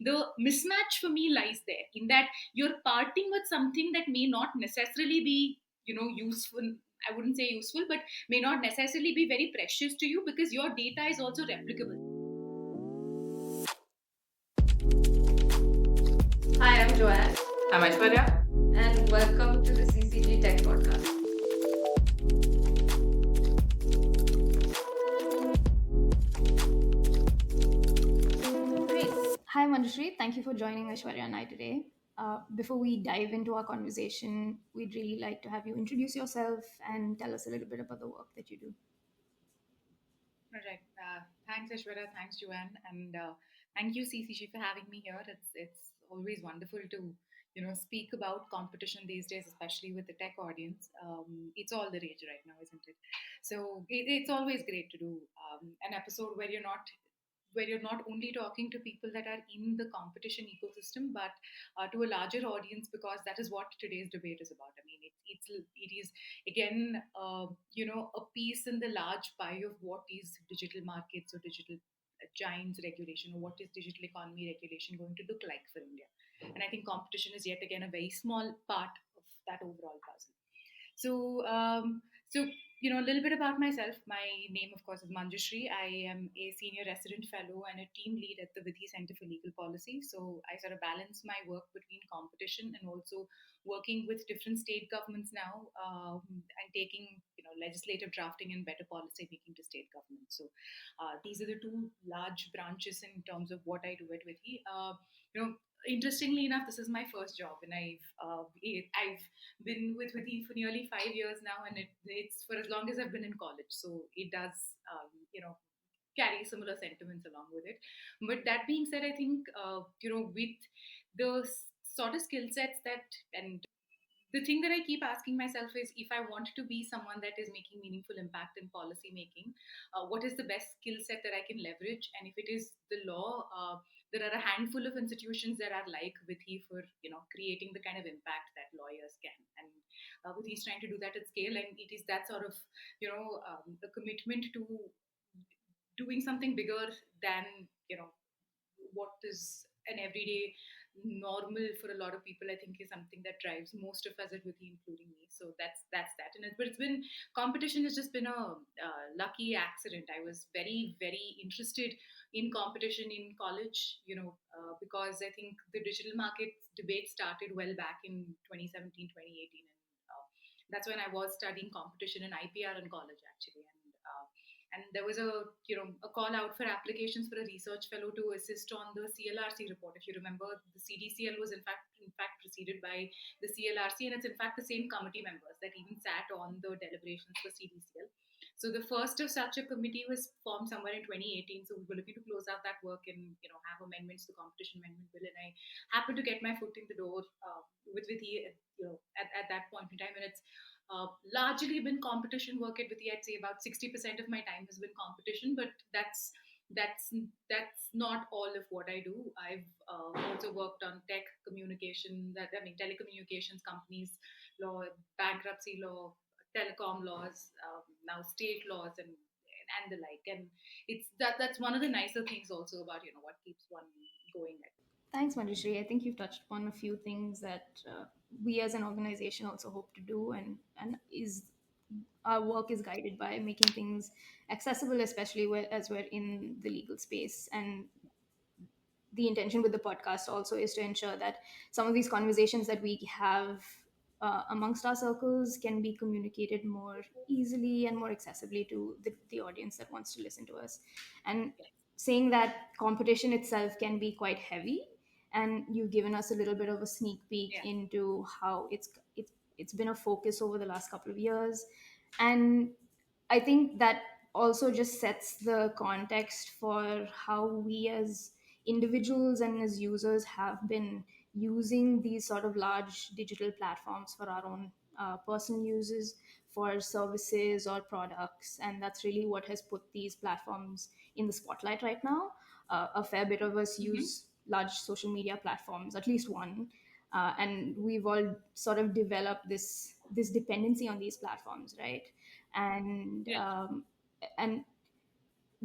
the mismatch for me lies there, in that you're parting with something that may not necessarily be, useful. I wouldn't say useful, but may not necessarily be very precious to you, because your data is also replicable. Hi, I'm Joanne. I'm Aishwarya. And welcome to the CCG Tech Podcast. Great. Hi, Manjushree. Thank you for joining Aishwarya and I today. Before we dive into our conversation, we'd really like to have you introduce yourself and tell us a little bit about the work that you do. Right. Thanks, Aishwarya. Thanks, Joanne, and thank you, CCG, for having me here. It's always wonderful to speak about competition these days, especially with the tech audience. It's all the rage right now, isn't it? So it's always great to do an episode where you're not only talking to people that are in the competition ecosystem, but to a larger audience, because that is what today's debate is about. I mean, it is again, a piece in the large pie of what is digital markets or digital giants regulation, or what is digital economy regulation going to look like for India. And I think competition is yet again a very small part of that overall puzzle. So, a little bit about myself. My name, of course, is Manjushree. I am a senior resident fellow and a team lead at the VIDHI Centre for Legal Policy. So I sort of balance my work between competition and also working with different state governments now, and taking legislative drafting and better policy making to state governments. So these are the two large branches in terms of what I do at VIDHI. You know, interestingly enough, this is my first job, and I've been with Vithi for nearly 5 years now, and it's for as long as I've been in college. So it does, carry similar sentiments along with it. But that being said, I think, with the sort of skill sets that, and the thing that I keep asking myself is, if I want to be someone that is making meaningful impact in policy making, what is the best skill set that I can leverage? And if it is the law, there are a handful of institutions that are like Vithi for creating the kind of impact that lawyers can. And Vithi is trying to do that at scale, and it is that sort of the commitment to doing something bigger than what is an everyday normal for a lot of people. I think is something that drives most of us at Wiki, including me. So that's that. But it's been, competition has just been a lucky accident. I was very very interested in competition in college, because I think the digital market debate started well back in 2017, 2018, and that's when I was studying competition and IPR in college, actually. And there was a call out for applications for a research fellow to assist on the CLRC report. If you remember, the CDCL was in fact preceded by the CLRC, and it's in fact the same committee members that even sat on the deliberations for CDCL. So the first of such a committee was formed somewhere in 2018. So we were looking to close out that work and have amendments to the competition amendment bill. And I happened to get my foot in the door with Vithi at that point in time, and it's largely been competition work at Vithi. I'd say about 60% of my time has been competition, but that's not all of what I do. I've also worked on tech communication, telecommunications companies law, bankruptcy law, telecom laws, now state laws, and the like. And that's one of the nicer things also about what keeps one going. Thanks, Manjushree. I think you've touched upon a few things that we as an organization also hope to do, and is our work is guided by making things accessible, especially as we're in the legal space. And the intention with the podcast also is to ensure that some of these conversations that we have amongst our circles can be communicated more easily and more accessibly to the audience that wants to listen to us. And saying that competition itself can be quite heavy, and you've given us a little bit of a sneak peek into how it's been a focus over the last couple of years. And I think that also just sets the context for how we as individuals and as users have been using these sort of large digital platforms for our own personal uses, for services or products. And that's really what has put these platforms in the spotlight right now. A fair bit of us use large social media platforms, at least one. And we've all sort of developed this dependency on these platforms, right? And and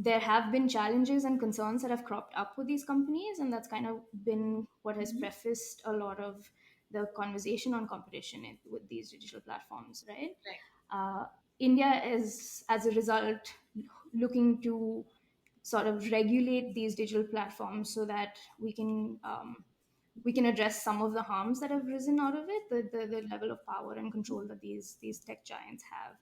there have been challenges and concerns that have cropped up with these companies, and that's kind of been what has Mhm. prefaced a lot of the conversation on competition with these digital platforms, right? Right. uh, India is, as a result, looking to sort of regulate these digital platforms so that we can address some of the harms that have risen out of it, the level of power and control that these tech giants have.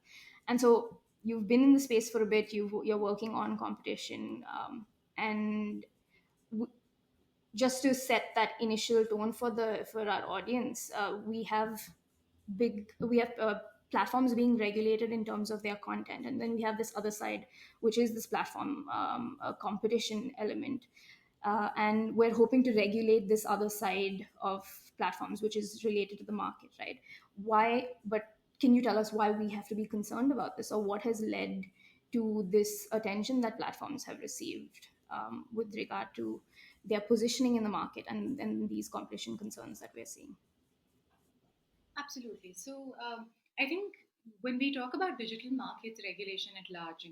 And so you've been in the space for a bit. You're working on competition, and w- just to set that initial tone for our audience, we have platforms being regulated in terms of their content, and then we have this other side, which is this platform competition element, and we're hoping to regulate this other side of platforms, which is related to the market, right? Why? But can you tell us why we have to be concerned about this, or what has led to this attention that platforms have received with regard to their positioning in the market, and these competition concerns that we're seeing? Absolutely. So I think when we talk about digital markets regulation at large,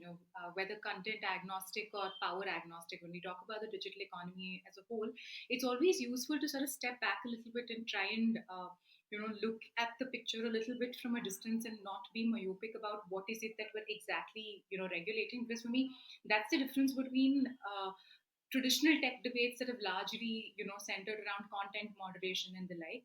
whether content agnostic or power agnostic, when we talk about the digital economy as a whole, it's always useful to sort of step back a little bit and try and look at the picture a little bit from a distance and not be myopic about what is it that we're exactly regulating. Because for me, that's the difference between traditional tech debates that have largely centered around content moderation and the like,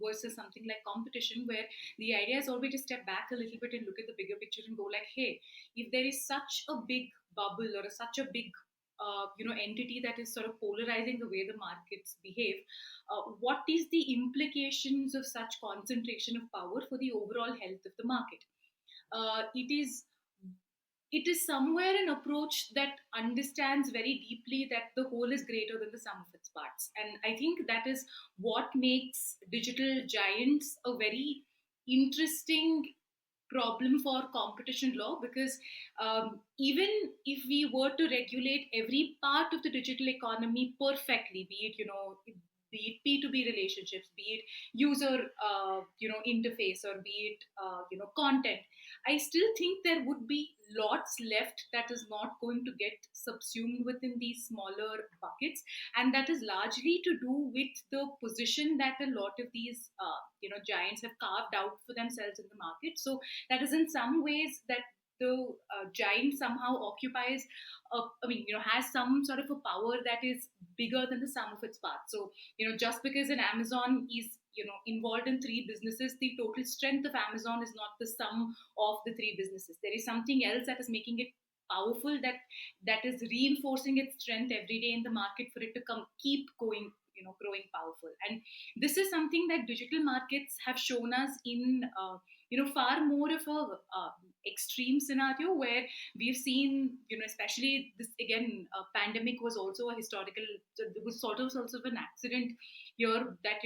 versus something like competition, where the idea is always to step back a little bit and look at the bigger picture and go like, hey, if there is such a big bubble or such a big entity that is sort of polarizing the way the markets behave, what is the implications of such concentration of power for the overall health of the market? It is somewhere an approach that understands very deeply that the whole is greater than the sum of its parts. And I think that is what makes digital giants a very interesting problem for competition law, because even if we were to regulate every part of the digital economy perfectly, be it P2B relationships, be it user interface, or be it content, I still think there would be lots left that is not going to get subsumed within these smaller buckets, and that is largely to do with the position that a lot of these giants have carved out for themselves in the market. So that is in some ways that the giant somehow occupies, has some sort of a power that is bigger than the sum of its parts. So just because an Amazon is involved in three businesses, the total strength of Amazon is not the sum of the three businesses. There is something else that is making it powerful, that is reinforcing its strength every day in the market for it to keep going, growing powerful. And this is something that digital markets have shown us in far more of a extreme scenario, where we've seen, especially this again, pandemic was also a historical, there was sort of an accident here that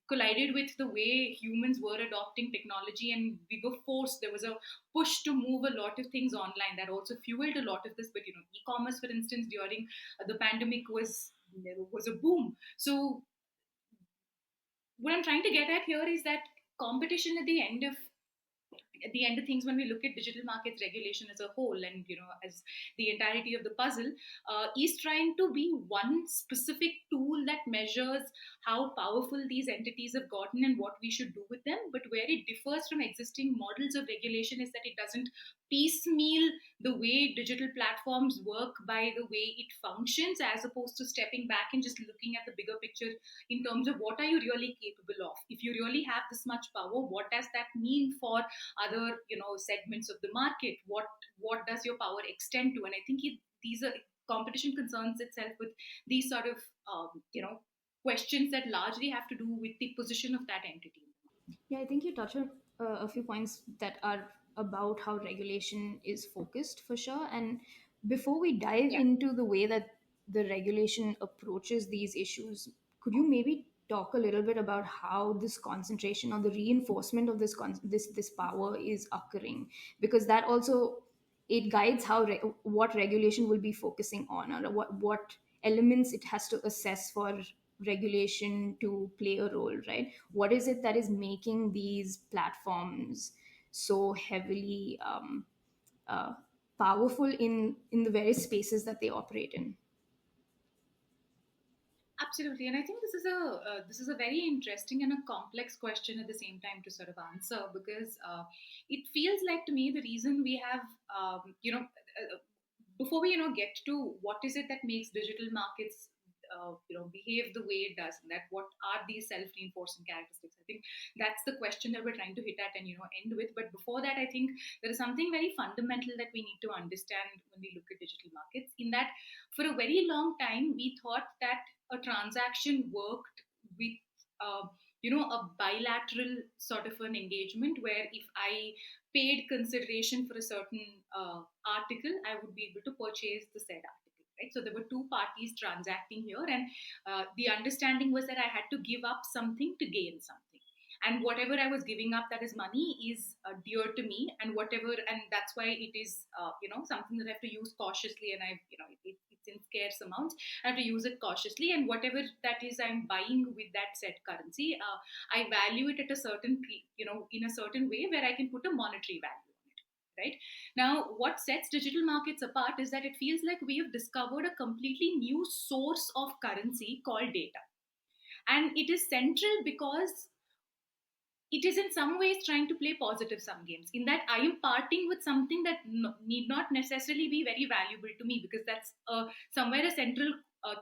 collided with the way humans were adopting technology, and we were forced, there was a push to move a lot of things online that also fueled a lot of this. But e-commerce, for instance, during the pandemic was a boom. So what I'm trying to get at here is that competition at the end of things, when we look at digital markets regulation as a whole, and as the entirety of the puzzle, is trying to be one specific tool that measures how powerful these entities have gotten and what we should do with them. But where it differs from existing models of regulation is that it doesn't piecemeal the way digital platforms work by the way it functions, as opposed to stepping back and just looking at the bigger picture in terms of what are you really capable of. If you really have this much power, what does that mean for other segments of the market? What does your power extend to? And I think these are competition concerns itself with these sort of questions that largely have to do with the position of that entity. Yeah, I think you touched on a few points that are about how regulation is focused for sure. And before we dive Yeah. into the way that the regulation approaches these issues, could you maybe talk a little bit about how this concentration or the reinforcement of this power is occurring? Because that also, it guides what regulation will be focusing on, or what elements it has to assess for regulation to play a role, right? What is it that is making these platforms so heavily powerful in the various spaces that they operate in. Absolutely, and I think this is a very interesting and a complex question at the same time to sort of answer, because it feels like to me the reason we have before we get to what is it that makes digital markets behave the way it does, and that what are these self-reinforcing characteristics. I think that's the question that we're trying to hit at and end with. But before that, I think there is something very fundamental that we need to understand when we look at digital markets, in that for a very long time we thought that a transaction worked with a bilateral sort of an engagement, where if I paid consideration for a certain article, I would be able to purchase the said article. Right? So there were two parties transacting here, and the understanding was that I had to give up something to gain something. And whatever I was giving up, that is money, is dear to me, and whatever, and that's why it is something that I have to use cautiously, and it's in scarce amounts. I have to use it cautiously, and whatever that is I'm buying with that said currency, I value it at a certain in a certain way where I can put a monetary value on it. Right? Now, what sets digital markets apart is that it feels like we have discovered a completely new source of currency called data, and it is central because it is in some ways trying to play positive sum games, in that I am parting with something that need not necessarily be very valuable to me, because that's somewhere a central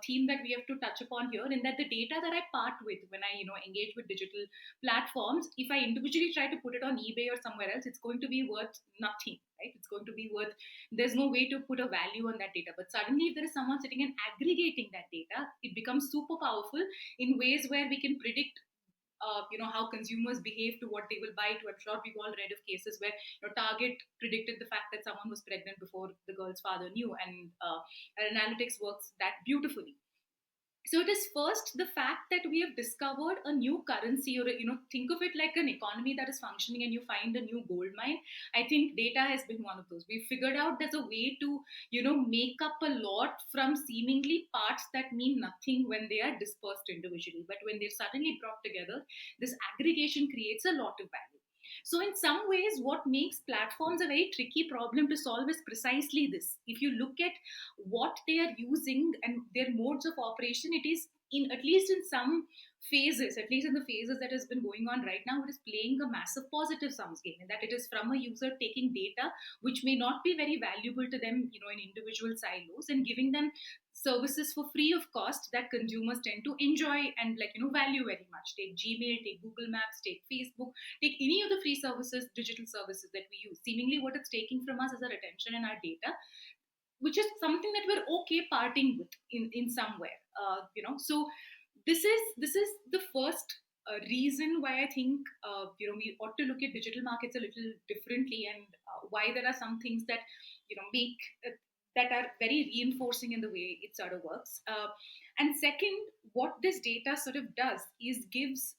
theme that we have to touch upon here, in that the data that I part with when I engage with digital platforms, if I individually try to put it on eBay or somewhere else, it's going to be worth nothing. Right? It's going to be worth, there's no way to put a value on that data. But suddenly, if there is someone sitting and aggregating that data, it becomes super powerful in ways where we can predict how consumers behave to what they will buy to. I'm sure we've all read of cases where Target predicted the fact that someone was pregnant before the girl's father knew, and analytics works that beautifully. So it is first the fact that we have discovered a new currency, or think of it like an economy that is functioning and you find a new gold mine. I think data has been one of those. We figured out there's a way to make up a lot from seemingly parts that mean nothing when they are dispersed individually, but when they're suddenly brought together, this aggregation creates a lot of value. So, in some ways, what makes platforms a very tricky problem to solve is precisely this. If you look at what they are using and their modes of operation, it is, in at least in some phases, at least in the phases that has been going on right now, it is playing a massive positive sums game, in that it is from a user taking data which may not be very valuable to them, in individual silos, and giving them services for free of cost that consumers tend to enjoy and value very much. Take Gmail, take Google Maps, take Facebook, take any of the free services, digital services that we use. Seemingly what it's taking from us is our attention and our data, which is something that we're okay parting with in somewhere. So this is the first reason why I think we ought to look at digital markets a little differently, and why there are some things that make that are very reinforcing in the way it sort of works. And second, what this data sort of does is gives,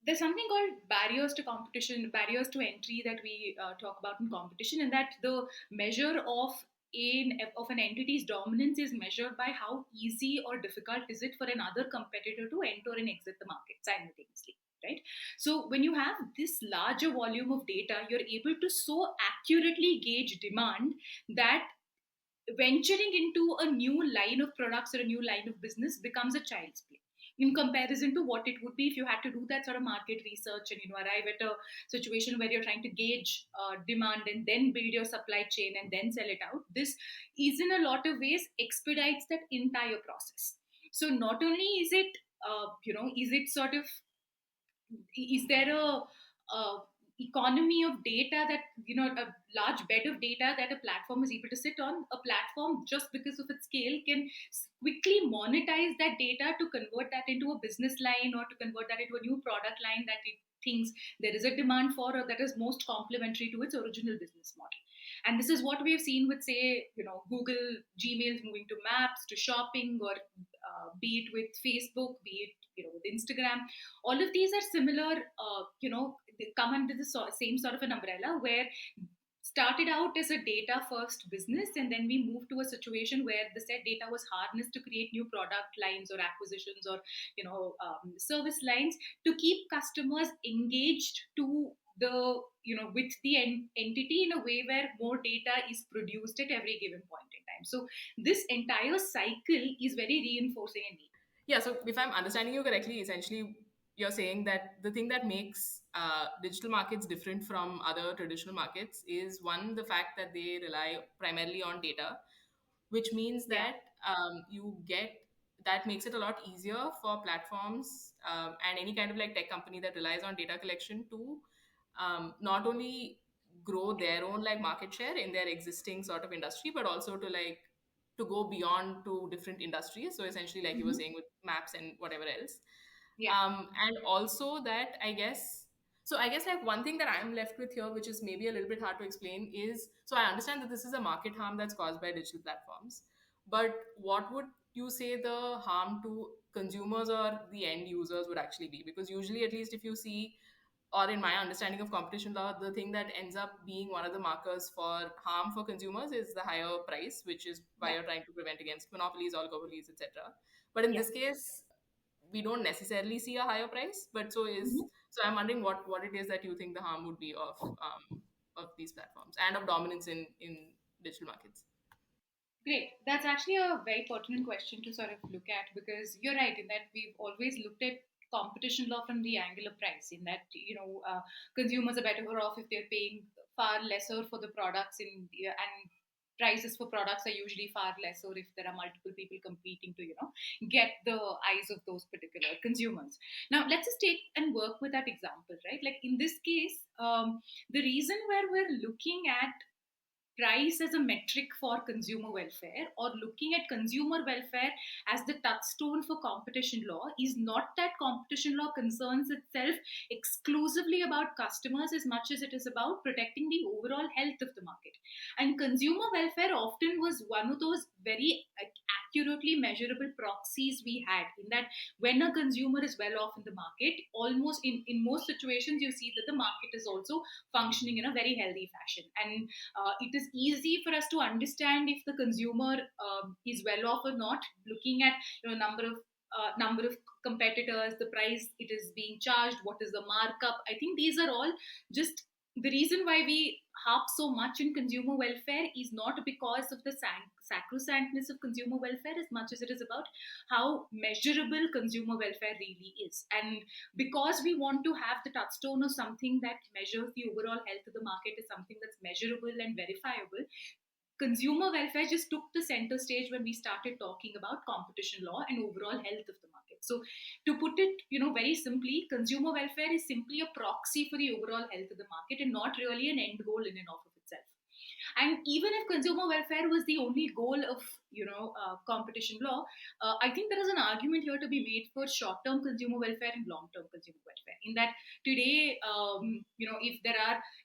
there's something called barriers to competition, barriers to entry, that we talk about in competition, and that the measure of an entity's dominance is measured by how easy or difficult is it for another competitor to enter and exit the market simultaneously. Right? So when you have this larger volume of data, you're able to so accurately gauge demand that venturing into a new line of products or a new line of business becomes a child's play, in comparison to what it would be if you had to do that sort of market research and arrive at a situation where you're trying to gauge demand and then build your supply chain and then sell it out. This is, in a lot of ways, expedites that entire process. So not only is it is there a economy of data, that a large bed of data that a platform is able to sit on. A platform, just because of its scale, can quickly monetize that data to convert that into a business line, or to convert that into a new product line that it thinks there is a demand for, or that is most complementary to its original business model. And this is what we have seen with, say, Google, Gmail's moving to maps, to shopping, or be it with Facebook, be it with Instagram. All of these are similar. They come under the same sort of an umbrella, where started out as a data first business, and then we moved to a situation where the said data was harnessed to create new product lines or acquisitions, or service lines, to keep customers engaged to the with the entity in a way where more data is produced at every given point in time. So this entire cycle is very reinforcing a need. Yeah, so if I'm understanding you correctly, essentially you're saying that the thing that makes digital markets different from other traditional markets is one, the fact that they rely primarily on data, which means Yeah. that you get that makes it a lot easier for platforms and any kind of like tech company that relies on data collection to not only grow their own like market share in their existing sort of industry, but also to like to go beyond to different industries. So essentially, like you were Hmm. saying with maps and whatever else, Yeah. and also that I guess. So I guess like one thing that I'm left with here, which is maybe a little bit hard to explain, is so I understand that this is a market harm that's caused by digital platforms, but what would you say the harm to consumers or the end users would actually be? Because usually, at least if you see, or in my understanding of competition law, the thing that ends up being one of the markers for harm for consumers is the higher price, which is why Yeah. you're trying to prevent against monopolies, oligopolies, etc. But in Yeah. this case, we don't necessarily see a higher price. But Mhm. so I'm wondering what it is that you think the harm would be of these platforms and of dominance in digital markets. Great. That's actually a very pertinent question to sort of look at, because you're right in that we've always looked at competition law from the angle of price, in that, consumers are better off if they're paying far lesser for the products and prices for products are usually far lesser if there are multiple people competing to, get the eyes of those particular consumers. Now, let's just take and work with that example, right? Like in this case, the reason where we're looking at price as a metric for consumer welfare, or looking at consumer welfare as the touchstone for competition law, is not that competition law concerns itself exclusively about customers as much as it is about protecting the overall health of the market. And consumer welfare often was one of those very accurately measurable proxies we had, in that when a consumer is well off in the market, almost in most situations you see that the market is also functioning in a very healthy fashion. And it is easy for us to understand if the consumer is well off or not, looking at number of competitors, the price it is being charged, what is the markup. I think these are all just the reason why we harp so much in consumer welfare is not because of the sacrosanctness of consumer welfare as much as it is about how measurable consumer welfare really is. And because we want to have the touchstone of something that measures the overall health of the market is something that's measurable and verifiable, consumer welfare just took the center stage when we started talking about competition law and overall health of the market. So to put it, very simply, consumer welfare is simply a proxy for the overall health of the market and not really an end goal in and of itself. And even if consumer welfare was the only goal of competition law, I think there is an argument here to be made for short-term consumer welfare and long-term consumer welfare. In that today,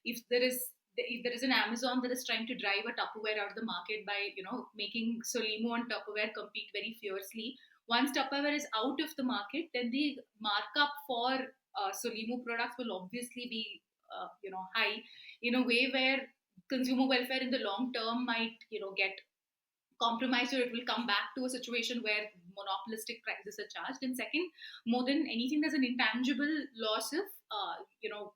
if there is if there is an Amazon that is trying to drive a Tupperware out of the market by making Solimo and Tupperware compete very fiercely. Once Tupperware is out of the market, then the markup for Solimo products will obviously be high, in a way where consumer welfare in the long term might get compromised, or it will come back to a situation where monopolistic prices are charged. And second, more than anything, there's an intangible loss of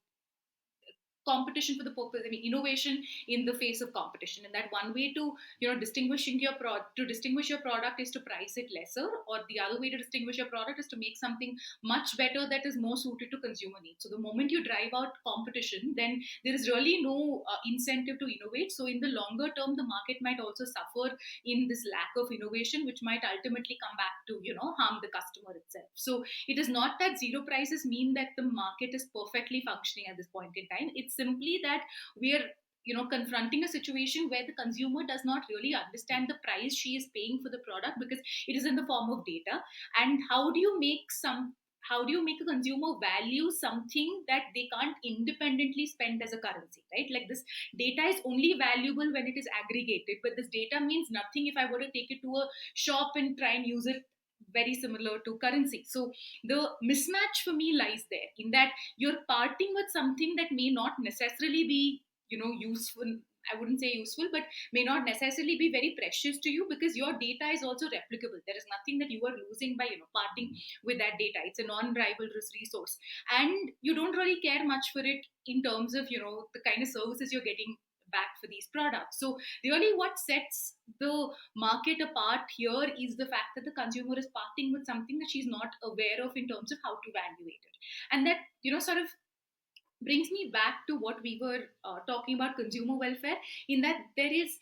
competition for the purpose, innovation in the face of competition. And that one way to distinguish your product is to price it lesser, or the other way to distinguish your product is to make something much better that is more suited to consumer needs. So the moment you drive out competition, then there is really no incentive to innovate. So in the longer term, the market might also suffer in this lack of innovation, which might ultimately come back to harm the customer itself. So it is not that zero prices mean that the market is perfectly functioning at this point in time. It's simply that we are confronting a situation where the consumer does not really understand the price she is paying for the product, because it is in the form of data. And how do you make a consumer value something that they can't independently spend as a currency, right? Like, this data is only valuable when it is aggregated, but this data means nothing if I were to take it to a shop and try and use it very similar to currency. So the mismatch for me lies there, in that you're parting with something that may not necessarily be useful I wouldn't say useful, but may not necessarily be very precious to you, because your data is also replicable. There is nothing that you are losing by parting with that data. It's a non-rivalrous resource, and you don't really care much for it in terms of the kind of services you're getting back for these products. So really, what sets the market apart here is the fact that the consumer is parting with something that she's not aware of in terms of how to evaluate it, and that sort of brings me back to what we were talking about consumer welfare, in that there is,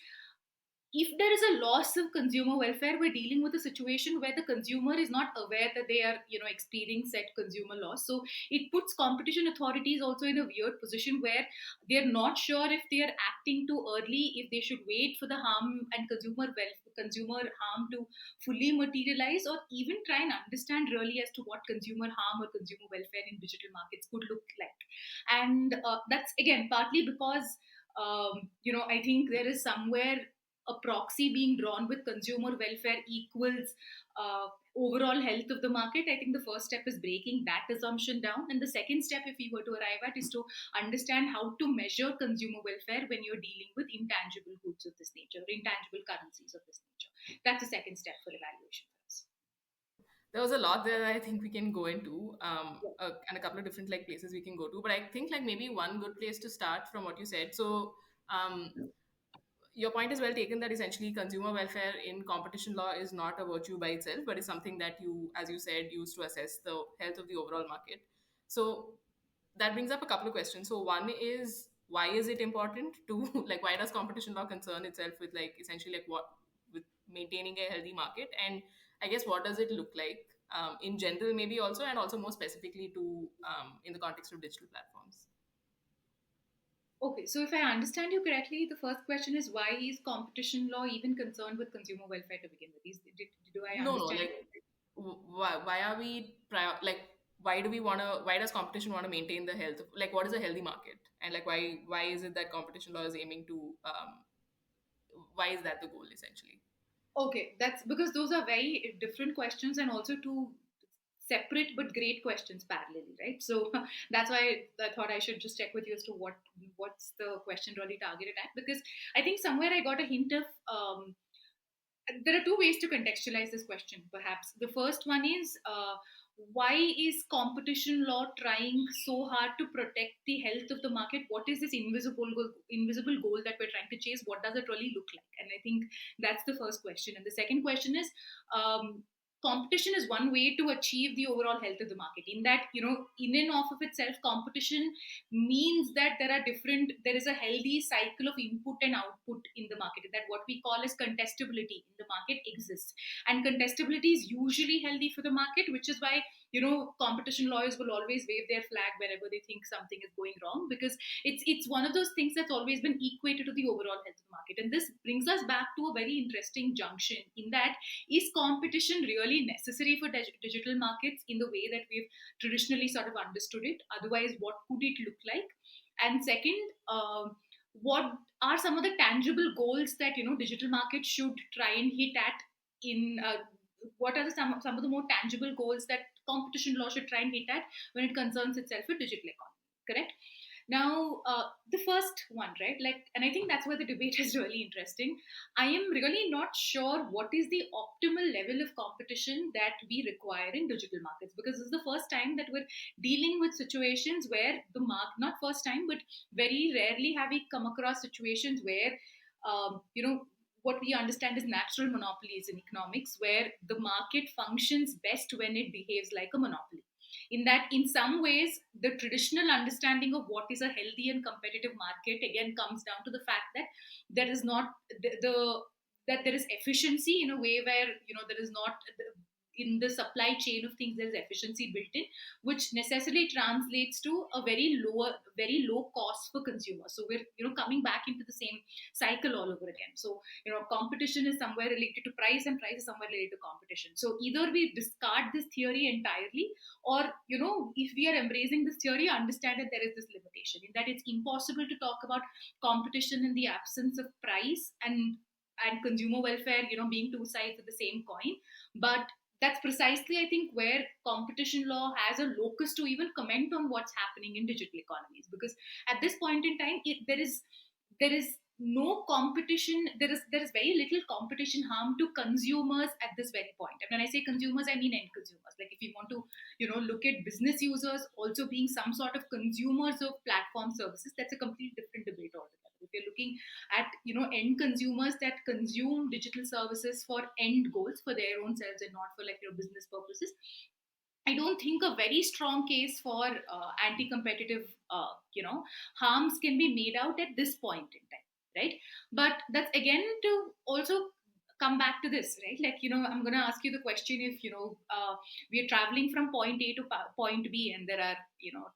if there is a loss of consumer welfare, we're dealing with a situation where the consumer is not aware that they are experiencing said consumer loss. So it puts competition authorities also in a weird position where they're not sure if they are acting too early, if they should wait for the harm and consumer harm to fully materialize, or even try and understand really as to what consumer harm or consumer welfare in digital markets could look like. And that's again partly because I think there is somewhere a proxy being drawn with consumer welfare equals overall health of the market. I think the first step is breaking that assumption down. And the second step, if we were to arrive at, is to understand how to measure consumer welfare when you're dealing with intangible goods of this nature, intangible currencies of this nature. That's the second step for evaluation for us. There was a lot there that I think we can go into, and a couple of different like places we can go to. But I think like maybe one good place to start from what you said. So um, your point is well taken that essentially consumer welfare in competition law is not a virtue by itself, but is something that you, as you said, use to assess the health of the overall market. So that brings up a couple of questions. So one is, why is it important to like, why does competition law concern itself with like essentially like what, with maintaining a healthy market? And I guess what does it look like in general, maybe also, and also more specifically to in the context of digital platforms? Okay, so if I understand you correctly, the first question is, why is competition law even concerned with consumer welfare to begin with? Do I No, understand? like why are we like why do we want to, why does competition want to maintain the health of, like what is a healthy market, and like why is it that competition law is aiming to why is that the goal essentially? Okay, that's because those are very different questions, and also two separate but great questions parallelly, right? So that's why I thought I should just check with you as to what's the question really targeted at, because I think somewhere I got a hint of there are two ways to contextualize this question, perhaps. The first one is, why is competition law trying so hard to protect the health of the market? What is this invisible goal that we're trying to chase? What does it really look like? And I think that's the first question. And the second question is, competition is one way to achieve the overall health of the market, in that in and of itself, competition means that there is a healthy cycle of input and output in the market, that what we call as contestability in the market exists. And contestability is usually healthy for the market, which is why competition lawyers will always wave their flag wherever they think something is going wrong, because it's one of those things that's always been equated to the overall health of the market. And this brings us back to a very interesting junction, in that, is competition really necessary for digital markets in the way that we've traditionally sort of understood it? Otherwise, what could it look like? And second, what are some of the tangible goals that digital markets should try and hit at? In what are some of the more tangible goals that competition law should try and hit at when it concerns itself with digital economy? Correct. Now, the first one, right? Like, and I think that's where the debate is really interesting. I am really not sure what is the optimal level of competition that we require in digital markets, because this is the first time that we're dealing with situations where not first time, but very rarely have we come across situations where, what we understand is natural monopolies in economics, where the market functions best when it behaves like a monopoly. In that, in some ways, the traditional understanding of what is a healthy and competitive market again comes down to the fact that there is not that there is efficiency in a way where there is not in the supply chain of things, there is efficiency built in, which necessarily translates to a very low cost for consumers. So we're coming back into the same cycle all over again. So competition is somewhere related to price, and price is somewhere related to competition. So either we discard this theory entirely, or if we are embracing this theory, understand that there is this limitation, in that it's impossible to talk about competition in the absence of price and consumer welfare being two sides of the same coin. But that's precisely, I think, where competition law has a locus to even comment on what's happening in digital economies, because at this point in time, there is no competition, there is very little competition harm to consumers at this very point. And when I say consumers, I mean end consumers. Like if you want to, look at business users also being some sort of consumers of platform services, that's a completely different debate altogether. If you're looking at, end consumers that consume digital services for end goals for their own selves and not for like your business purposes, I don't think a very strong case for anti-competitive, harms can be made out at this point in time, right? But that's again to also come back to this, right? Like, I'm going to ask you the question: if we are traveling from point A to point B, and there are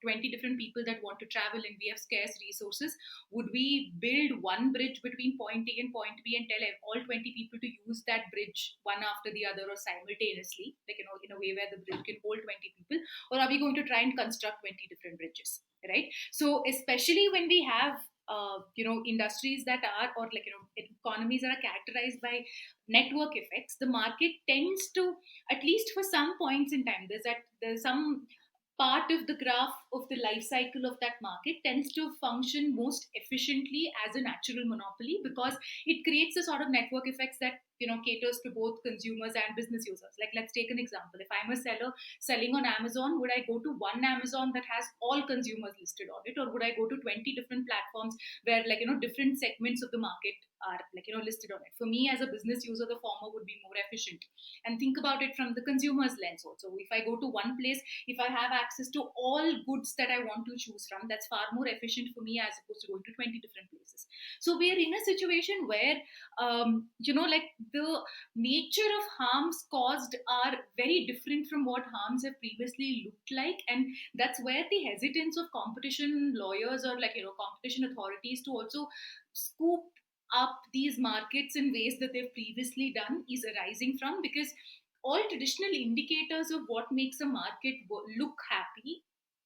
20 different people that want to travel, and we have scarce resources, would we build one bridge between point A and point B and tell all 20 people to use that bridge one after the other or simultaneously, like, in a way where the bridge can hold 20 people? Or are we going to try and construct 20 different bridges, right? So especially when we have industries that are, or like, economies that are characterized by network effects, the market tends to, at least for some points in time, there's some part of the graph of the life cycle of that market tends to function most efficiently as a natural monopoly, because it creates a sort of network effects that caters to both consumers and business users. Like, let's take an example: if I'm a seller selling on Amazon, would I go to one Amazon that has all consumers listed on it, or would I go to 20 different platforms where, like, different segments of the market are, like, listed on it? For me as a business user, the former would be more efficient. And think about it from the consumer's lens also. If I go to one place, if I have access to all goods that I want to choose from, that's far more efficient for me as opposed to going to 20 different places. So we are in a situation where, like, the nature of harms caused are very different from what harms have previously looked like. And that's where the hesitance of competition lawyers, or like, competition authorities to also scoop up these markets in ways that they've previously done is arising from. Because all traditional indicators of what makes a market look happy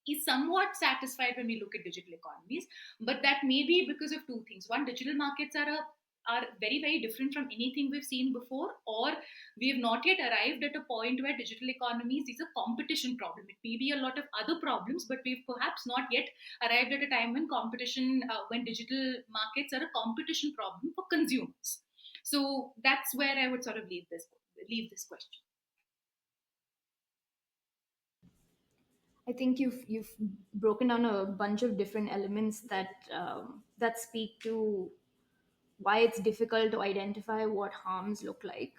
is somewhat satisfied when we look at digital economies. But that may be because of two things: one, digital markets are very, very different from anything we've seen before, or we have not yet arrived at a point where digital economies is a competition problem. It may be a lot of other problems, but we've perhaps not yet arrived at a time when when digital markets are a competition problem for consumers. So that's where I would sort of leave this question. I think you've broken down a bunch of different elements that speak to why it's difficult to identify what harms look like.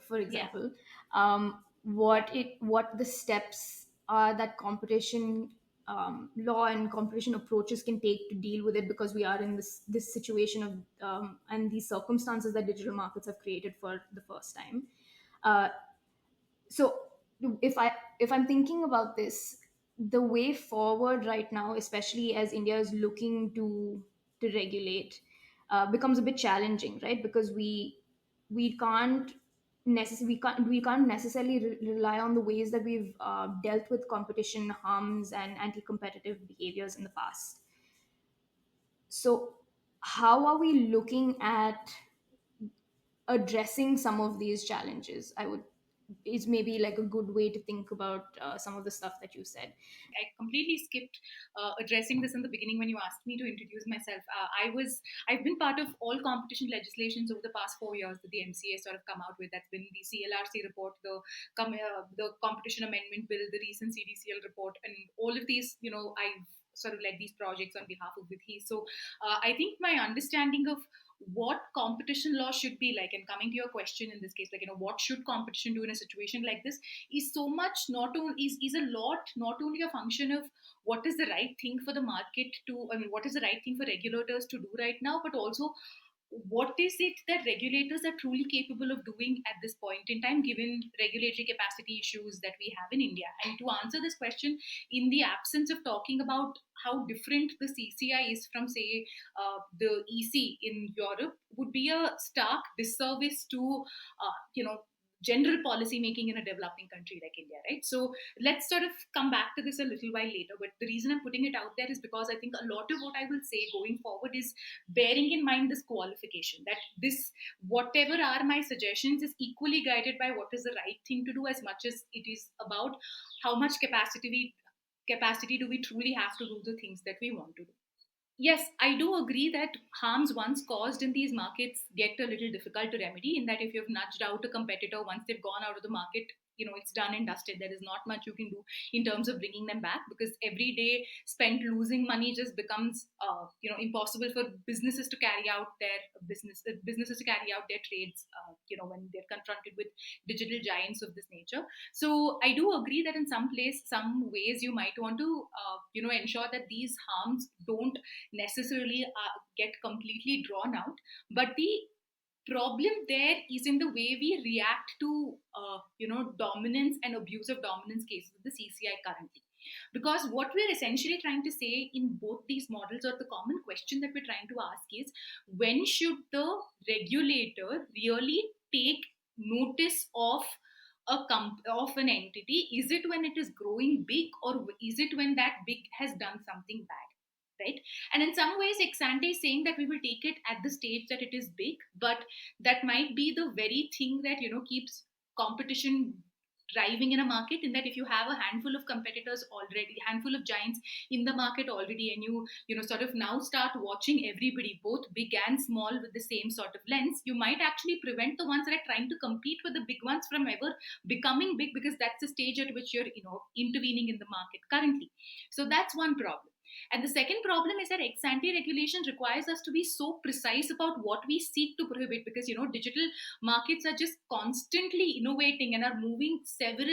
For Yeah. example, what the steps are that competition law and competition approaches can take to deal with it, because we are in this situation of and these circumstances that digital markets have created for the first time. Uh, so if I'm thinking about this, the way forward right now, especially as India is looking to regulate, becomes a bit challenging, right? Because we can't we can't necessarily rely on the ways that we've dealt with competition harms and anti-competitive behaviors in the past. So how are we looking at addressing some of these challenges? I would is maybe like a good way to think about some of the stuff that you said. I completely skipped addressing this in the beginning when you asked me to introduce myself. I've been part of all competition legislations over the past 4 years that the MCA sort of come out with. That's been the CLRC report, the competition amendment bill, the recent CDCL report, and all of these. I've sort of led these projects on behalf of VIDHI. So I think my understanding of what competition law should be like, and coming to your question in this case, like, what should competition do in a situation like this, is so much not only is a lot not only a function of what is the right thing for the market to, I mean, what is the right thing for regulators to do right now, but also what is it that regulators are truly capable of doing at this point in time, given regulatory capacity issues that we have in India. And to answer this question, in the absence of talking about how different the CCI is from, say, the EC in Europe, would be a stark disservice to, general policy making in a developing country like India, right? So let's sort of come back to this a little while later. But the reason I'm putting it out there is because I think a lot of what I will say going forward is bearing in mind this qualification, that this, whatever are my suggestions, is equally guided by what is the right thing to do, as much as it is about how much capacity do we truly have to do the things that we want to do. yes, I do agree that harms once caused in these markets get a little difficult to remedy. In that, if you've nudged out a competitor once they've gone out of the market, it's done and dusted. There is not much you can do in terms of bringing them back, because every day spent losing money just becomes impossible for businesses to carry out their businesses to carry out their trades. When they're confronted with digital giants of this nature. So I do agree that in some ways you might want to ensure that these harms don't necessarily get completely drawn out. But the problem there is in the way we react to dominance and abuse of dominance cases of the CCI currently. Because what we're essentially trying to say in both these models, or the common question that we're trying to ask, is when should the regulator really take notice of of an entity? Is it when it is growing big, or is it when that big has done something bad? Right. And in some ways, ex-ante is saying that we will take it at the stage that it is big, but that might be the very thing that keeps competition driving in a market. In that, if you have a handful of competitors already, handful of giants in the market already, and you sort of now start watching everybody, both big and small, with the same sort of lens, you might actually prevent the ones that are trying to compete with the big ones from ever becoming big, because that's the stage at which you're intervening in the market currently. So that's one problem. And the second problem is that ex ante regulation requires us to be so precise about what we seek to prohibit, because digital markets are just constantly innovating and are moving several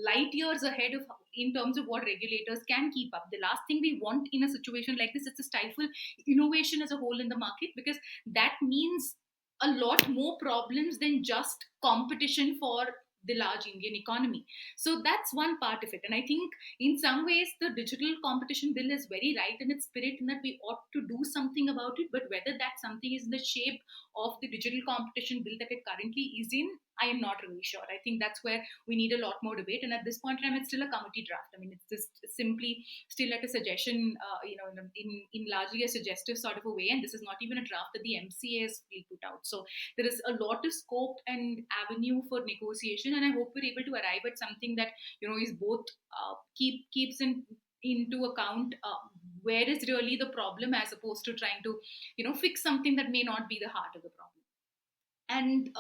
light years ahead of, in terms of what regulators can keep up. The last thing we want in a situation like this is to stifle innovation as a whole in the market, because that means a lot more problems than just competition for the large Indian economy. So that's one part of it. And I think in some ways the digital competition bill is very right in its spirit, in that we ought to do something about it. But whether that something is in the shape of the digital competition bill that it currently is in, I am not really sure. I think that's where we need a lot more debate. And at this point in time, it's still a committee draft. I mean, it's just simply still at a suggestion, in largely a suggestive sort of a way. And this is not even a draft that the MCA has put out. So there is a lot of scope and avenue for negotiation. And I hope we're able to arrive at something that is both keeps into account where is really the problem, as opposed to trying to fix something that may not be the heart of the problem. And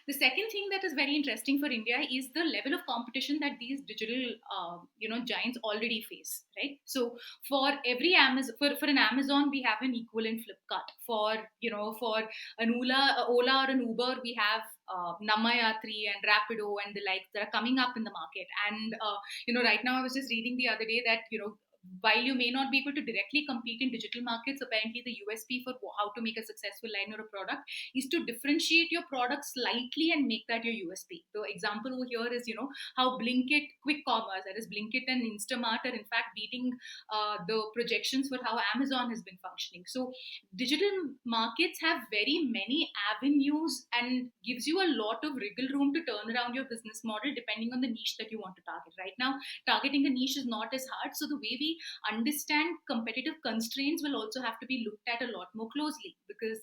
the second thing that is very interesting for India is the level of competition that these digital, giants already face, right? So for every Amazon, for an Amazon, we have an equivalent Flipkart. For an Ola or an Uber, we have Namayatri and Rapido and the like that are coming up in the market. And right now I was just reading the other day that while you may not be able to directly compete in digital markets, apparently the USP for how to make a successful line or a product is to differentiate your product slightly and make that your USP. The example over here is, how Blinkit, quick commerce, that is Blinkit and Instamart, are in fact beating the projections for how Amazon has been functioning. So digital markets have very many avenues and gives you a lot of wriggle room to turn around your business model depending on the niche that you want to target. Right now, targeting a niche is not as hard. So the way we understand competitive constraints will also have to be looked at a lot more closely, because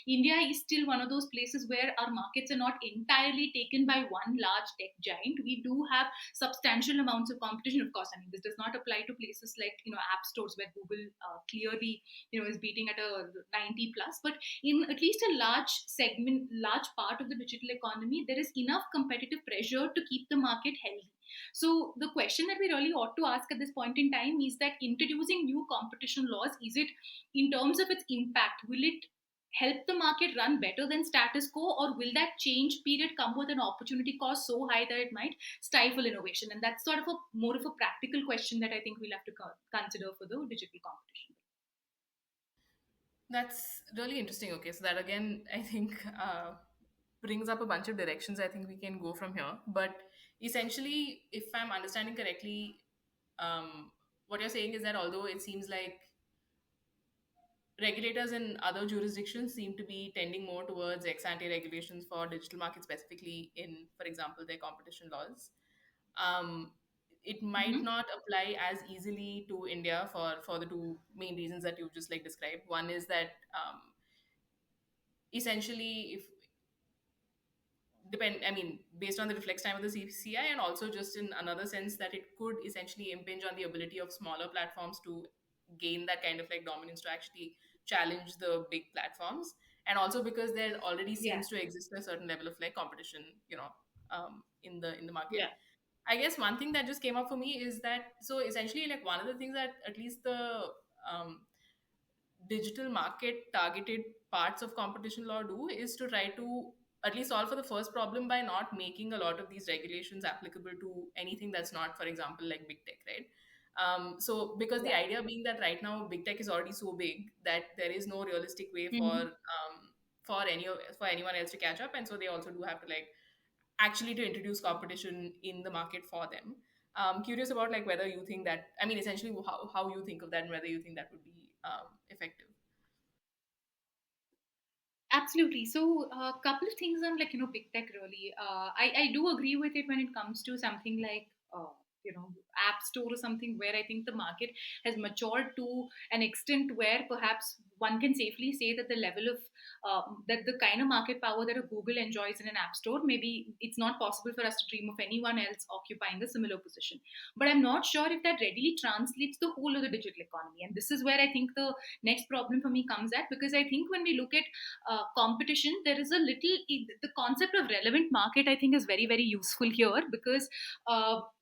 India is still one of those places where our markets are not entirely taken by one large tech giant. We do have substantial amounts of competition. Of course, I mean, this does not apply to places like app stores where Google clearly is beating at a 90 plus. But in at least a large segment, large part of the digital economy, there is enough competitive pressure to keep the market healthy. So the question that we really ought to ask at this point in time is that introducing new competition laws, is it, in terms of its impact, will it help the market run better than status quo, or will that change period come with an opportunity cost so high that it might stifle innovation? And that's sort of a more of a practical question that I think we'll have to consider for the digital competition. That's really interesting. Okay, so that again, I think brings up a bunch of directions I think we can go from here. But essentially, if I'm understanding correctly, what you're saying is that although it seems like regulators in other jurisdictions seem to be tending more towards ex ante regulations for digital markets, specifically in, for example, their competition laws, um, it might Mm-hmm. not apply as easily to India for the two main reasons that you've just like described. One is that essentially, if depend I mean based on the reflex time of the CCI, and also just in another sense that it could essentially impinge on the ability of smaller platforms to gain that kind of like dominance to actually challenge the big platforms, and also because there already Yeah. seems to exist a certain level of like competition, in the market. Yeah. I guess one thing that just came up for me is that, so essentially, like one of the things that at least the um, digital market targeted parts of competition law do is to try to at least solve for the first problem by not making a lot of these regulations applicable to anything that's not, for example, like big tech, right? So because the Yeah. idea being that right now big tech is already so big that there is no realistic way Mhm. for anyone else to catch up, and so they also do have to like actually to introduce competition in the market for them. Curious about like whether you think that, I mean, essentially how you think of that and whether you think that would be effective. Absolutely. So, a couple of things on like big tech really. I do agree with it when it comes to something like app store or something where I think the market has matured to an extent where perhaps one can safely say that the level of that the kind of market power that a Google enjoys in an app store, maybe it's not possible for us to dream of anyone else occupying a similar position. But I'm not sure if that readily translates the whole of the digital economy, and this is where I think the next problem for me comes at, because I think when we look at competition, there is a little the concept of relevant market I think is very very useful here, because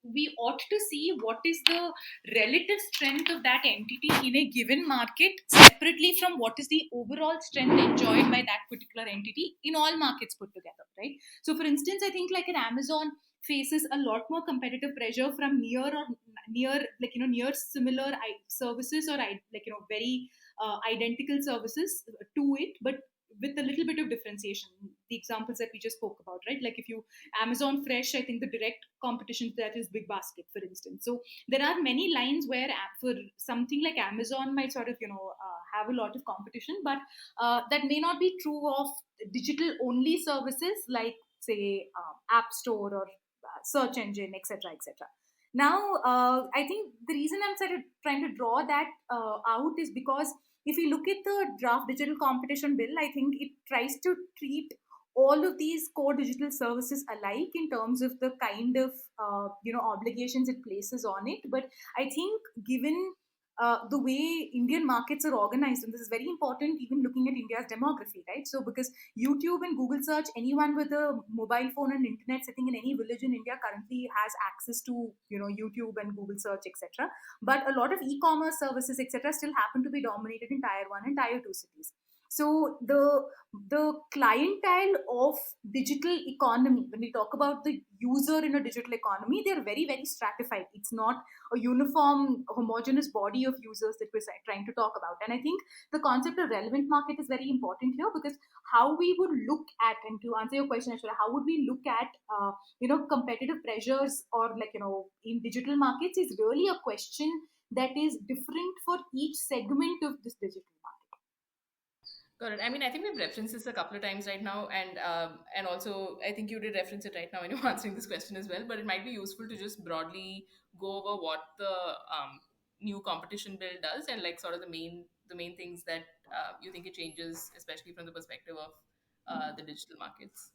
we ought to see what is the relative strength of that entity in a given market separately from what is the overall strength enjoyed by that particular entity in all markets put together, right? So for instance, I think like an Amazon faces a lot more competitive pressure from near similar services, or very identical services to it, but with a little bit of differentiation. The examples that we just spoke about, right? Like if you Amazon Fresh, I think the direct competition to that is Big Basket, for instance. So there are many lines where for something like Amazon might sort of have a lot of competition, but that may not be true of digital only services like say App Store or search engine, etc., etc. Now, I think the reason I'm sort of trying to draw that out is because if you look at the draft digital competition bill, I think it tries to treat all of these core digital services alike in terms of the kind of obligations it places on it. But I think given the way Indian markets are organized, and this is very important, even looking at India's demography, right? So because YouTube and Google search, anyone with a mobile phone and internet sitting in any village in India currently has access to YouTube and Google search, etc. But a lot of e-commerce services, etc., still happen to be dominated in tier 1 and tier 2 cities. So the clientele of digital economy, when we talk about the user in a digital economy, they're very very stratified. It's not a uniform homogeneous body of users that we're trying to talk about. And I think the concept of relevant market is very important here, because how we would look at, and to answer your question Ashwara, how would we look at competitive pressures or in digital markets is really a question that is different for each segment of this digital market. Got it. I mean, I think we've referenced this a couple of times right now, and also I think you did reference it right now when you're answering this question as well. But it might be useful to just broadly go over what the new competition bill does, and like sort of the main things that you think it changes, especially from the perspective of the digital markets.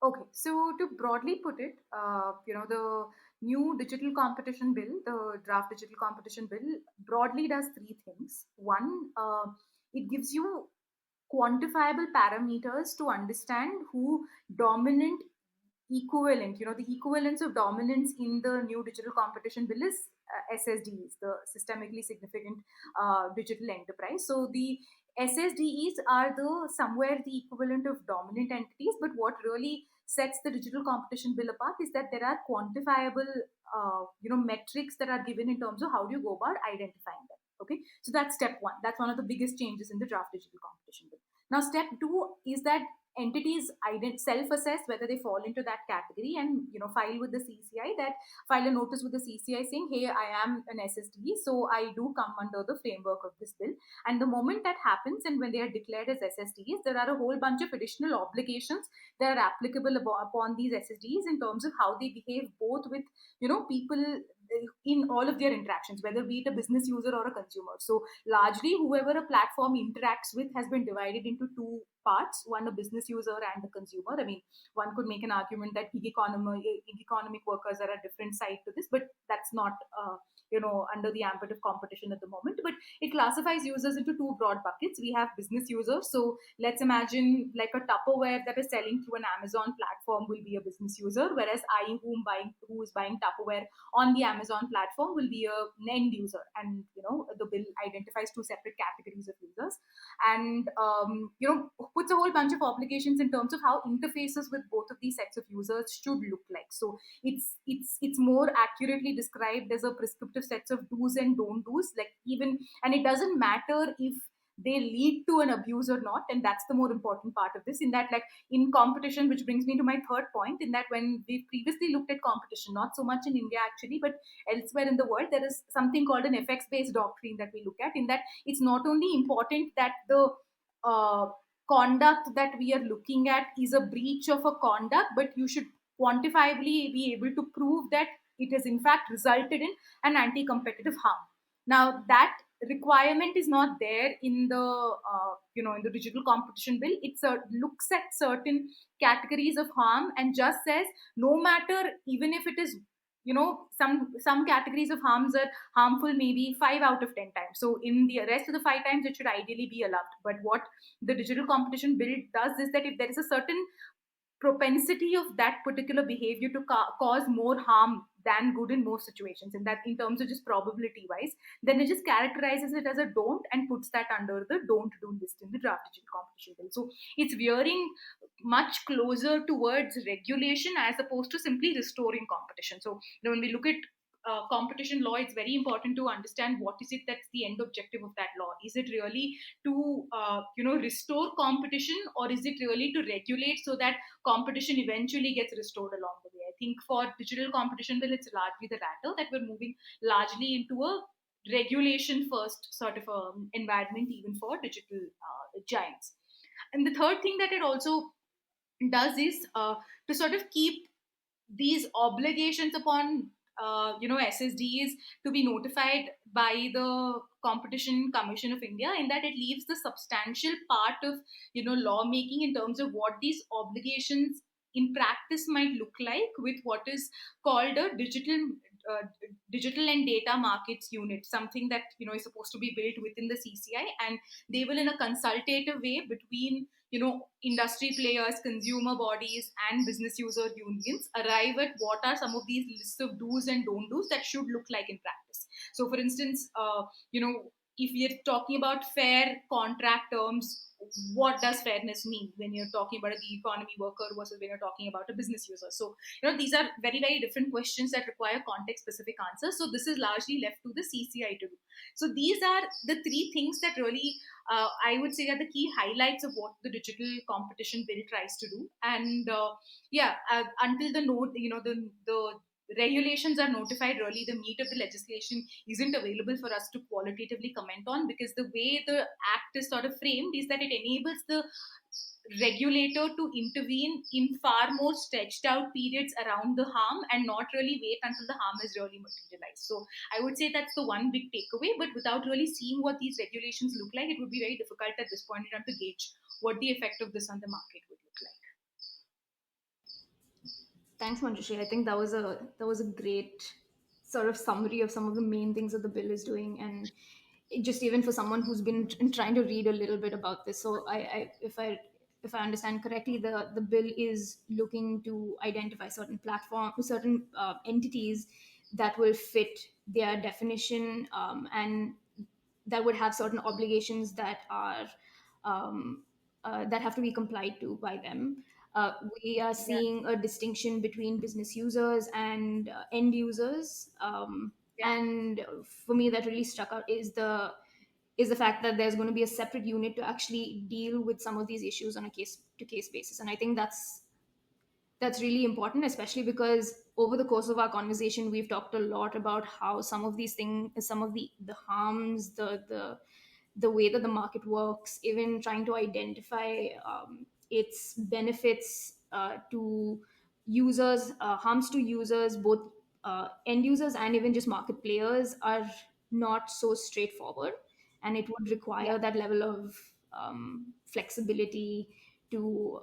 Okay, so to broadly put it, the new digital competition bill, the draft digital competition bill, broadly does three things. One, it gives you quantifiable parameters to understand who dominant equivalent, the equivalence of dominance in the new digital competition bill is SSDs, the systemically significant digital enterprise. So the SSDEs are the somewhere the equivalent of dominant entities, but what really sets the digital competition bill apart is that there are quantifiable, metrics that are given in terms of how do you go about identifying them. Okay, so that's step one. That's one of the biggest changes in the draft digital competition bill. Now, step two is that entities self-assess whether they fall into that category, and file with the CCI, that file a notice with the CCI saying, hey, I am an SSD, so I do come under the framework of this bill. And the moment that happens, and when they are declared as SSDs, there are a whole bunch of additional obligations that are applicable upon these SSDs in terms of how they behave both with people in all of their interactions, whether be it a business user or a consumer. So largely, whoever a platform interacts with has been divided into two parts: one, a business user, and a consumer. I mean, one could make an argument that gig economic workers are a different side to this, but that's not under the ambit of competition at the moment. But it classifies users into two broad buckets. We have business users. So let's imagine like a Tupperware that is selling through an Amazon platform will be a business user, whereas who is buying Tupperware on the Amazon platform will be an end user. And the bill identifies two separate categories of users, and puts a whole bunch of obligations in terms of how interfaces with both of these sets of users should look like. So it's more accurately described as a prescriptive sets of do's and don't do's, like, even, and it doesn't matter if they lead to an abuse or not. And that's the more important part of this, in that, like, in competition, which brings me to my third point, in that when we previously looked at competition, not so much in India actually, but elsewhere in the world, there is something called an effects based doctrine that we look at, in that it's not only important that the uh, conduct that we are looking at is a breach of a conduct, but you should quantifiably be able to prove that it has in fact resulted in an anti-competitive harm. Now that requirement is not there in the in the digital competition bill. It looks at certain categories of harm and just says, no matter, even if it is some categories of harms are harmful maybe 5 out of 10 times, so in the rest of the 5 times it should ideally be allowed. But what the digital competition bill does is that if there is a certain propensity of that particular behavior to cause more harm than good in most situations, and that in terms of just probability wise, then it just characterizes it as a don't and puts that under the don't do list in the draft digital competition bill. So it's veering much closer towards regulation as opposed to simply restoring competition. So when we look at competition law, it's very important to understand what is it that's the end objective of that law. Is it really to restore competition, or is it really to regulate so that competition eventually gets restored along the way? I think for digital competition bill, it's largely the latter, that we're moving largely into a regulation first sort of environment, even for digital giants. And the third thing that it also does is to sort of keep these obligations upon SSDs to be notified by the Competition Commission of India, in that it leaves the substantial part of lawmaking in terms of what these obligations in practice might look like, with what is called a digital and data markets unit, something that is supposed to be built within the CCI, and they will, in a consultative way between industry players, consumer bodies, and business user unions, arrive at what are some of these lists of do's and don't do's that should look like in practice. So for instance, if we're talking about fair contract terms, what does fairness mean when you're talking about a gig economy worker versus when you're talking about a business user? So these are very, very different questions that require context specific answers. So this is largely left to the CCI to do. So these are the three things that really I would say are the key highlights of what the digital competition bill tries to do. And until the regulations are notified, really the meat of the legislation isn't available for us to qualitatively comment on, because the way the act is sort of framed is that it enables the regulator to intervene in far more stretched out periods around the harm, and not really wait until the harm is really materialized. So I would say that's the one big takeaway, but without really seeing what these regulations look like, it would be very difficult at this point in time to gauge what the effect of this on the market would look like. Thanks, Manjushree. I think that was a great sort of summary of some of the main things that the bill is doing, and just even for someone who's been trying to read a little bit about this. So if I understand correctly, the bill is looking to identify certain entities that will fit their definition, and that would have certain obligations that have to be complied to by them. We are Yeah. seeing a distinction between business users and end users. Yeah. And for me, that really struck out is the fact that there's going to be a separate unit to actually deal with some of these issues on a case to case basis. And I think that's really important, especially because over the course of our conversation we've talked a lot about how some of these things, some of the harms, the way that the market works, even trying to identify its benefits to users, harms to users, both end users and even just market players are not so straightforward, and it would Yeah. require that level of flexibility to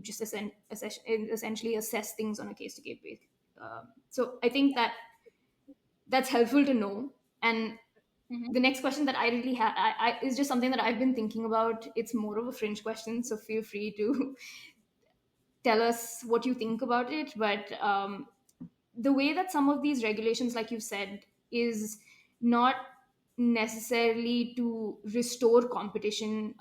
just essentially assess things on a case to case basis. So I think that that's helpful to know. And Hmm. the next question that I really have is just something that I've been thinking about. It's more of a fringe question, so feel free to tell us what you think about it. But the way that some of these regulations, like you said, is not necessarily to restore competition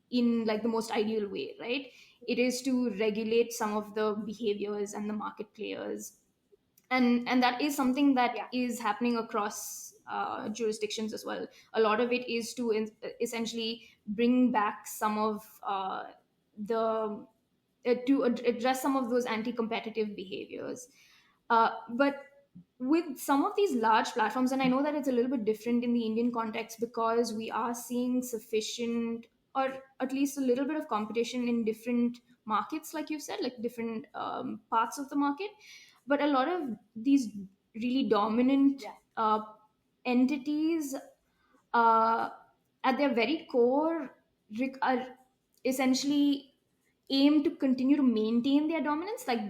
in like the most ideal way, right? It is to regulate some of the behaviors and the market players, and that is something that Yeah. is happening across jurisdictions as well. A lot of it is to essentially bring back some of the to address some of those anti-competitive behaviors. But with some of these large platforms, and I know that it's a little bit different in the Indian context because we are seeing sufficient, or at least a little bit of competition in different markets, like you said, like different parts of the market. But a lot of these really dominant Yeah. entities, uh, at their very core, are essentially aim to continue to maintain their dominance, like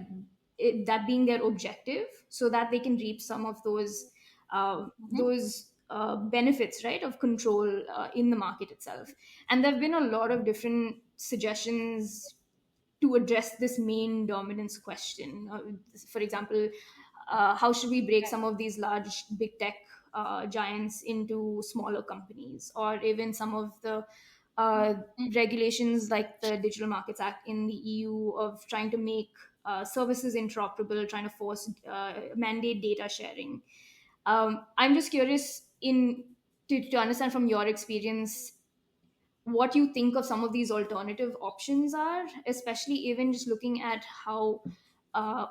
that being their objective, so that they can reap some of Hmm. those benefits, right, of control in the market itself. And there have been a lot of different suggestions to address this main dominance question. For example, how should we break Right. some of these large big tech giants into smaller companies, or even some of the uh, regulations like the Digital Markets Act in the EU of trying to make services interoperable, trying to force mandate data sharing. I'm just curious to understand from your experience what you think of some of these alternative options are, especially even just looking at how uh,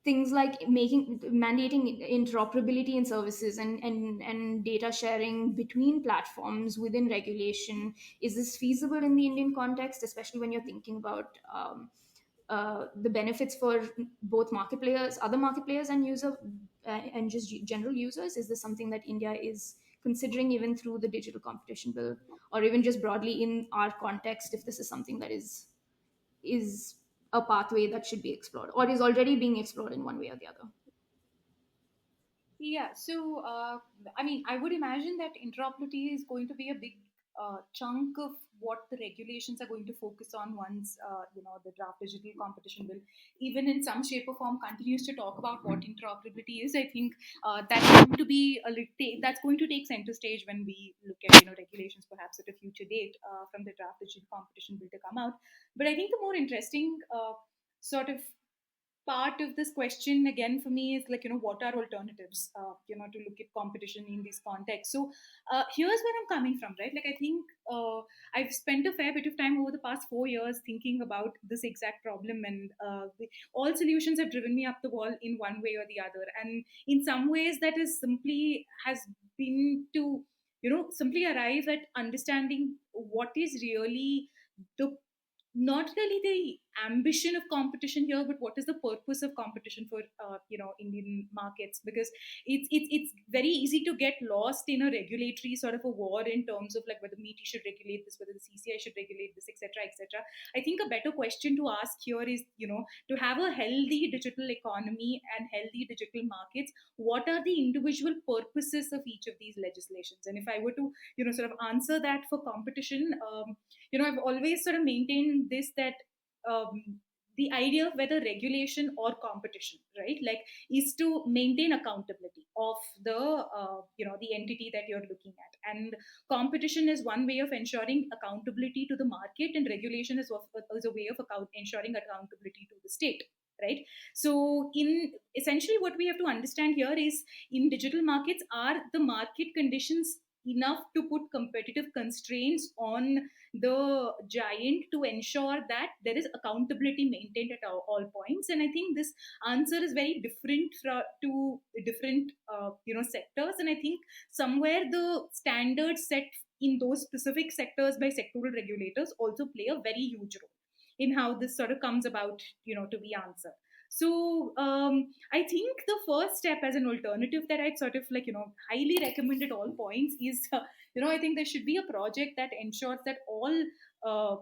things like making mandating interoperability in services and data sharing between platforms within regulation. Is this feasible in the Indian context, especially when you're thinking about the benefits for both market players, other market players, and and just general users? Is this something that India is considering even through the digital competition bill, or even just broadly in our context, if this is something that is a pathway that should be explored or is already being explored in one way or the other? Yeah, so I mean, I would imagine that interoperability is going to be a big chunk of what the regulations are going to focus on once the draft digital competition bill, even in some shape or form, continues to talk about what interoperability is. I think that's going to be that's going to take center stage when we look at regulations perhaps at a future date from the draft digital competition bill to come out. But I think the more interesting sort of part of this question again for me is like what are alternatives to look at competition in this context. So here's where I'm coming from, right? Like I think I've spent a fair bit of time over the past 4 years thinking about this exact problem, and all solutions have driven me up the wall in one way or the other, and in some ways that is simply has been to simply arrive at understanding what is really the not really the ambition of competition here, but what is the purpose of competition for Indian markets? Because it's very easy to get lost in a regulatory sort of a war in terms of like whether MeitY should regulate this, whether the CCI should regulate this, etc., etc. I think a better question to ask here is to have a healthy digital economy and healthy digital markets. What are the individual purposes of each of these legislations? And if I were to sort of answer that for competition, I've always sort of maintained this, that the idea of whether regulation or competition, right, like, is to maintain accountability of the entity that you're looking at. And competition is one way of ensuring accountability to the market, and regulation is a way of ensuring accountability to the state, right? So in essentially what we have to understand here is, in digital markets, are the market conditions enough to put competitive constraints on the giant to ensure that there is accountability maintained at all points? And I think this answer is very different to different sectors, and I think somewhere the standards set in those specific sectors by sectoral regulators also play a very huge role in how this sort of comes about to be answered. So I think the first step as an alternative that I'd sort of like, highly recommend at all points is, I think there should be a project that ensures that uh,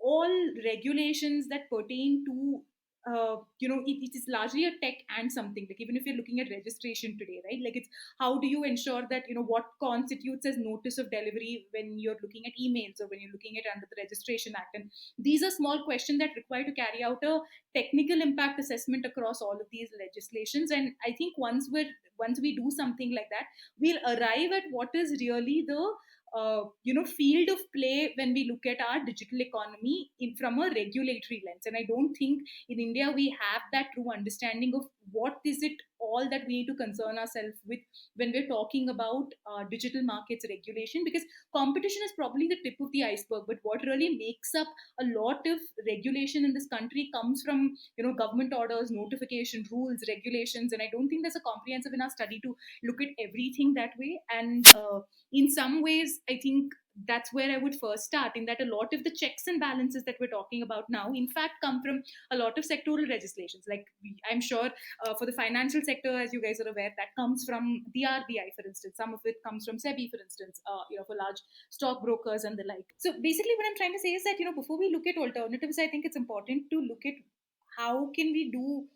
all regulations that pertain to it is largely a tech and something, like even if you're looking at registration today, right? Like, it's how do you ensure that what constitutes as notice of delivery when you're looking at emails or when you're looking at under the registration act. And these are small questions that require to carry out a technical impact assessment across all of these legislations. And I think once we do something like that, we'll arrive at what is really the field of play when we look at our digital economy from a regulatory lens. And I don't think in India we have that true understanding of what is it all that we need to concern ourselves with when we're talking about digital markets regulation, because competition is probably the tip of the iceberg, but what really makes up a lot of regulation in this country comes from government orders, notification, rules, regulations. And I don't think there's a comprehensive enough study to look at everything that way. And in some ways, I think that's where I would first start, in that a lot of the checks and balances that we're talking about now, in fact, come from a lot of sectoral legislations. Like, I'm sure for the financial sector, as you guys are aware, that comes from the RBI, for instance. Some of it comes from SEBI, for instance, for large stockbrokers and the like. So basically, what I'm trying to say is that, before we look at alternatives, I think it's important to look at how can we do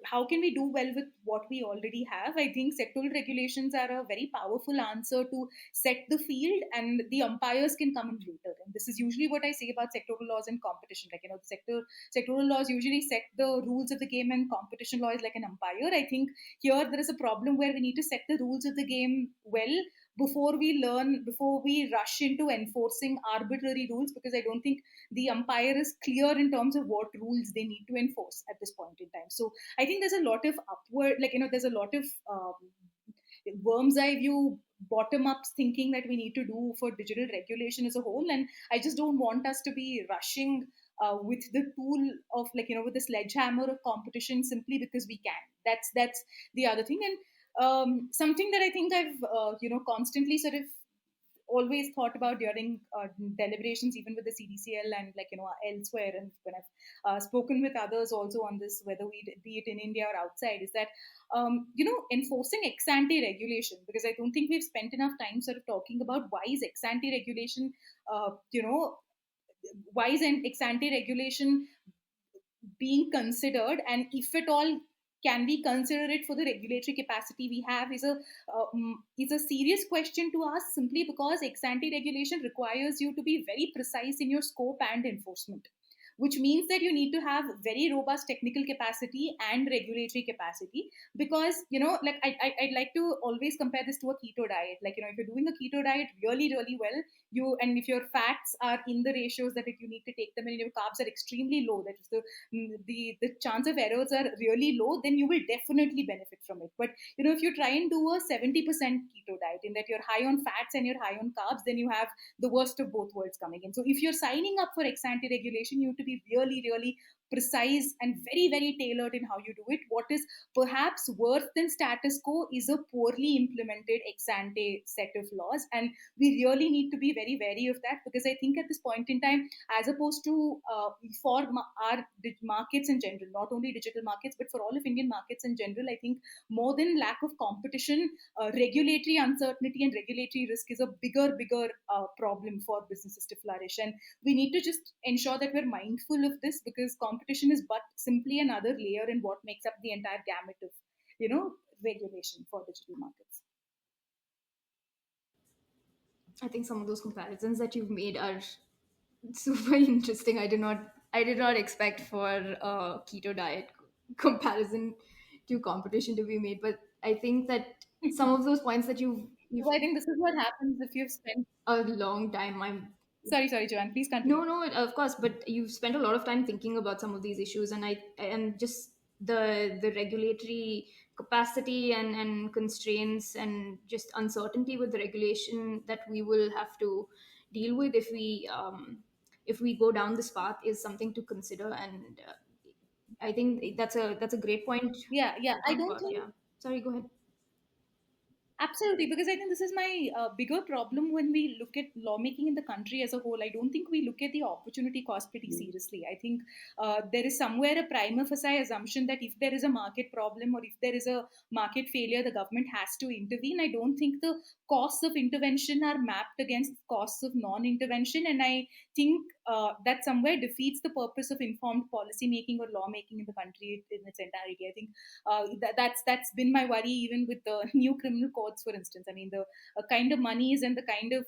how can we do well with what we already have. I think sectoral regulations are a very powerful answer to set the field, and the umpires can come in later. And this is usually what I say about sectoral laws and competition. Like, sectoral laws usually set the rules of the game, and competition law is like an umpire. I think here there is a problem where we need to set the rules of the game well before we rush into enforcing arbitrary rules, because I don't think the umpire is clear in terms of what rules they need to enforce at this point in time. So I think there's a lot of there's a lot of worm's eye view, bottom up thinking that we need to do for digital regulation as a whole. And I just don't want us to be rushing with the tool of, with the sledgehammer of competition simply because we can. That's the other thing. And something that I think I've constantly sort of always thought about during deliberations, even with the CDCL and elsewhere, and when I've spoken with others also on this, whether we be it in India or outside, is that enforcing ex ante regulation, because I don't think we've spent enough time sort of talking about why is ex ante regulation, why is an ex ante regulation being considered, and if at all can we consider it for the regulatory capacity we have, is a serious question to ask, simply because ex ante regulation requires you to be very precise in your scope and enforcement, which means that you need to have very robust technical capacity and regulatory capacity. Because I'd like to always compare this to a keto diet. Like, if you're doing a keto diet really really well, and if your fats are in the ratios that you need to take them, and your carbs are extremely low, that is the chance of errors are really low, then you will definitely benefit from it. But if you try and do a 70% keto diet, in that you're high on fats and you're high on carbs, then you have the worst of both worlds coming in. So if you're signing up for ex ante regulation, you have to be really really precise and very very tailored in how you do it. What is perhaps worse than status quo is a poorly implemented ex ante set of laws, and we really need to be very wary of that, because I think at this point in time, as opposed to our markets in general, not only digital markets but for all of Indian markets in general, I think more than lack of competition, regulatory uncertainty and regulatory risk is a bigger problem for businesses to flourish. And we need to just ensure that we're mindful of this, because competition is but simply another layer in what makes up the entire gamut of regulation for digital markets. I think some of those comparisons that you've made are super interesting. I did not expect for a keto diet comparison to competition to be made, but I think that some of those points that you've So I think this is what happens if you've spent. a long time. I'm Sorry, Joanne. Please continue. No, of course, but you've spent a lot of time thinking about some of these issues, and just the regulatory capacity and constraints and just uncertainty with the regulation that we will have to deal with if we go down this path is something to consider. And I think that's a great point Yeah. to I talk don't about. think Yeah, sorry, go ahead. Absolutely, because I think this is my bigger problem when we look at lawmaking in the country as a whole. I don't think we look at the opportunity cost pretty seriously. I think there is somewhere a prima facie assumption that if there is a market problem or if there is a market failure, the government has to intervene. I don't think the costs of intervention are mapped against costs of non-intervention, and I think that somewhere defeats the purpose of informed policy making or lawmaking in the country in its entirety. I think that's been my worry even with the new criminal codes, for instance. I mean, the kind of monies and the kind of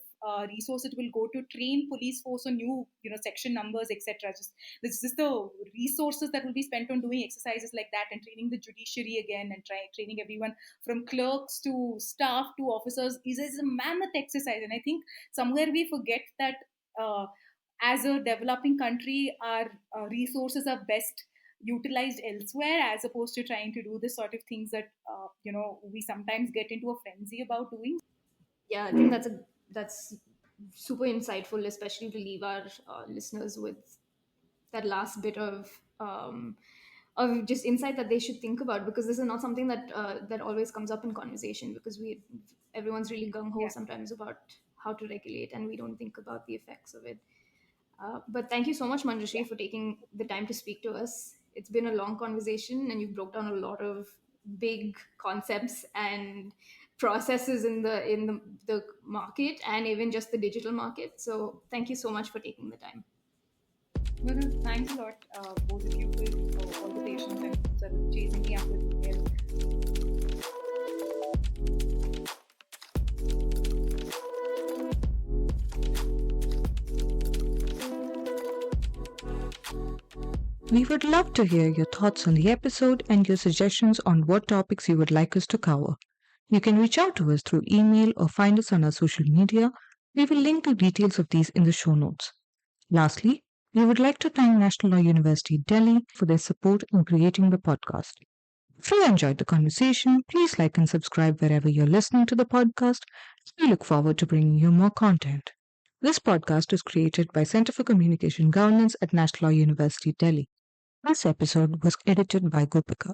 resource it will go to train police force on new, section numbers, etc. Just this is the resources that will be spent on doing exercises like that and training the judiciary again and training everyone from clerks to staff to officers is a mammoth exercise. And I think somewhere we forget that as a developing country, our resources are best utilized elsewhere as opposed to trying to do the sort of things that we sometimes get into a frenzy about doing. Yeah, I think that's super insightful, especially to leave our listeners with that last bit of just insight that they should think about, because this is not something that always comes up in conversation, because everyone's really gung ho Yeah. sometimes about how to regulate, and we don't think about the effects of it. But thank you so much, Manjushree, for taking the time to speak to us. It's been a long conversation, and you broke down a lot of big concepts and processes in the market, and even just the digital market. So thank you so much for taking the time. No, thanks a lot, both of you, for all the patience and sort of chasing me up with emails. We would love to hear your thoughts on the episode and your suggestions on what topics you would like us to cover. You can reach out to us through email or find us on our social media. We will link the details of these in the show notes. Lastly, we would like to thank National Law University Delhi for their support in creating the podcast. If you enjoyed the conversation, please like and subscribe wherever you're listening to the podcast. We look forward to bringing you more content. This podcast is created by Center for Communication Governance at National Law University Delhi. This episode was edited by Gopika.